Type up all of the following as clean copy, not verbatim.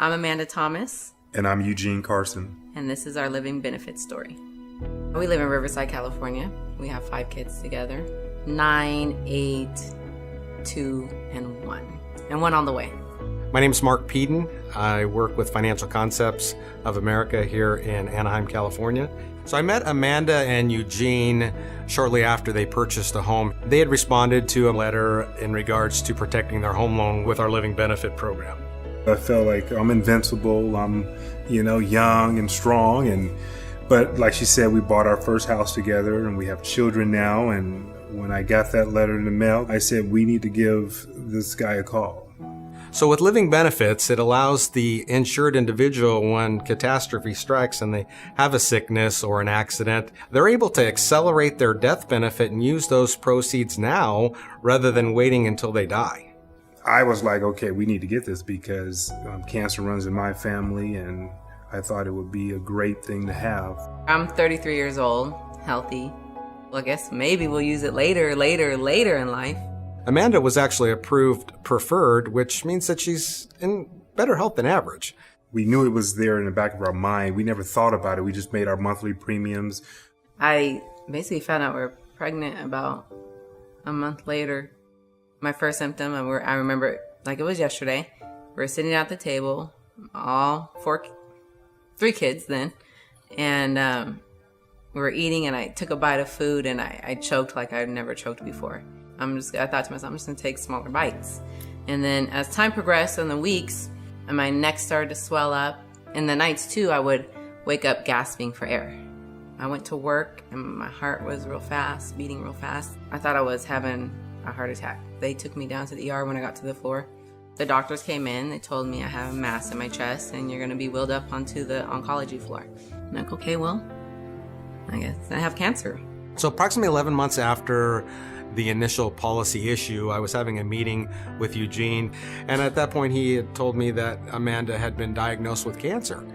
I'm Amanda Thomas. And I'm Eugene Carson. And this is our living benefits story. We live in Riverside, California. We have 5 kids together. 9, 8, 2, and 1. And 1 on the way. My name is Mark Peden. I work with Financial Concepts of America here in Anaheim, California. So I met Amanda and Eugene shortly after they purchased a home. They had responded to a letter in regards to protecting their home loan with our living benefit program. I felt like I'm invincible. I'm, young and strong. But like she said, we bought our first house together and we have children now. And when I got that letter in the mail, I said, we need to give this guy a call. So with living benefits, it allows the insured individual, when catastrophe strikes and they have a sickness or an accident, they're able to accelerate their death benefit and use those proceeds now rather than waiting until they die. I was like, okay, we need to get this because cancer runs in my family, and I thought it would be a great thing to have. I'm 33 years old, healthy. Well, I guess maybe we'll use it later in life. Amanda was actually approved preferred, which means that she's in better health than average. We knew it was there in the back of our mind. We never thought about it. We just made our monthly premiums. I basically found out we were pregnant about a month later. My first symptom, I remember it like it was yesterday. We were sitting at the table, all 3 kids then, and we were eating, and I took a bite of food, and I choked like I'd never choked before. I thought to myself, I'm just going to take smaller bites. And then as time progressed in the weeks, and my neck started to swell up. In the nights too, I would wake up gasping for air. I went to work and my heart was beating real fast. I thought I was having a heart attack. They took me down to the ER when I got to the floor. The doctors came in, they told me I have a mass in my chest and you're going to be wheeled up onto the oncology floor. I'm like, okay, well, I guess I have cancer. So approximately 11 months after the initial policy issue, I was having a meeting with Eugene, and at that point he had told me that Amanda had been diagnosed with cancer.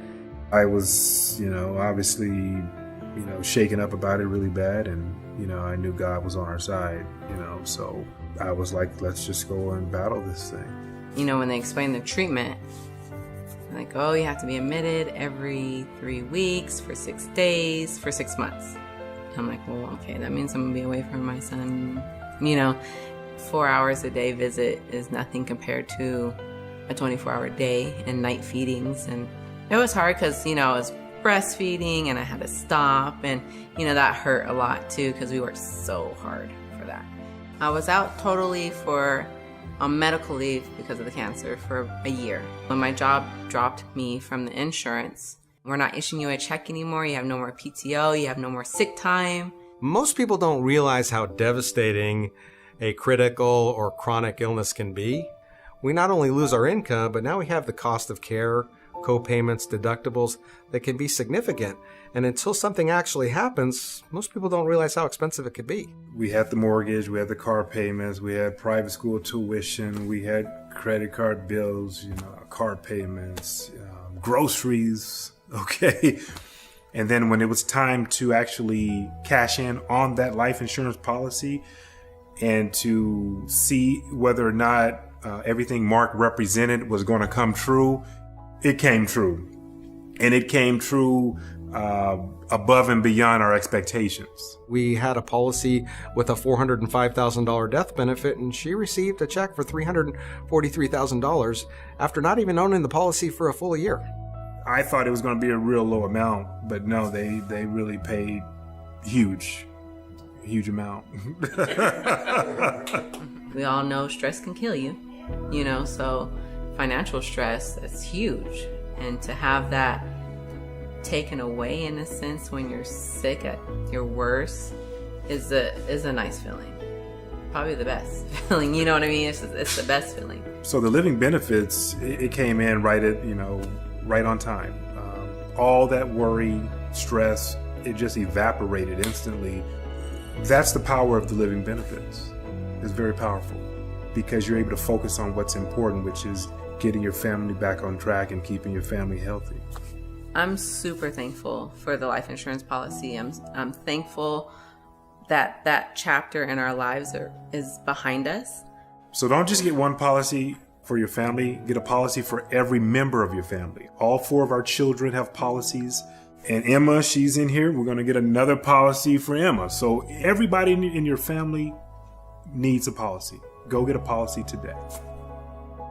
I was, obviously, shaken up about it really bad, and, I knew God was on our side, so I was like, let's just go and battle this thing. When they explained the treatment, like, oh, you have to be admitted every 3 weeks for 6 days for 6 months. I'm like, well, okay, that means I'm going to be away from my son. 4 hours a day visit is nothing compared to a 24-hour day and night feedings. And it was hard because, I was breastfeeding and I had to stop. And, that hurt a lot too because we worked so hard for that. I was out totally on medical leave because of the cancer for a year. When my job dropped me from the insurance, we're not issuing you a check anymore. You have no more PTO. You have no more sick time. Most people don't realize how devastating a critical or chronic illness can be. We not only lose our income, but now we have the cost of care, co-payments, deductibles that can be significant. And until something actually happens, most people don't realize how expensive it could be. We had the mortgage, we had the car payments, we had private school tuition, we had credit card bills, car payments, groceries. Okay. And then when it was time to actually cash in on that life insurance policy and to see whether or not everything Mark represented was going to come true, it came true. And it came true above and beyond our expectations. We had a policy with a $405,000 death benefit, and she received a check for $343,000 after not even owning the policy for a full year. I thought it was going to be a real low amount, but no, they really paid huge amount. We all know stress can kill you, so financial stress, that's huge. And to have that taken away in a sense when you're sick at your worst is a nice feeling. Probably the best feeling, you know what I mean? It's the best feeling. So the living benefits, it came in right on time. All that worry, stress, it just evaporated instantly. That's the power of the living benefits. It's very powerful because you're able to focus on what's important, which is getting your family back on track and keeping your family healthy. I'm super thankful for the life insurance policy. I'm thankful that chapter in our lives is behind us. So don't just get one policy. for your family. Get a policy for every member of your family. All 4 of our children have policies. And Emma, she's in here. We're going to get another policy for Emma. So everybody in your family needs a policy. Go get a policy today.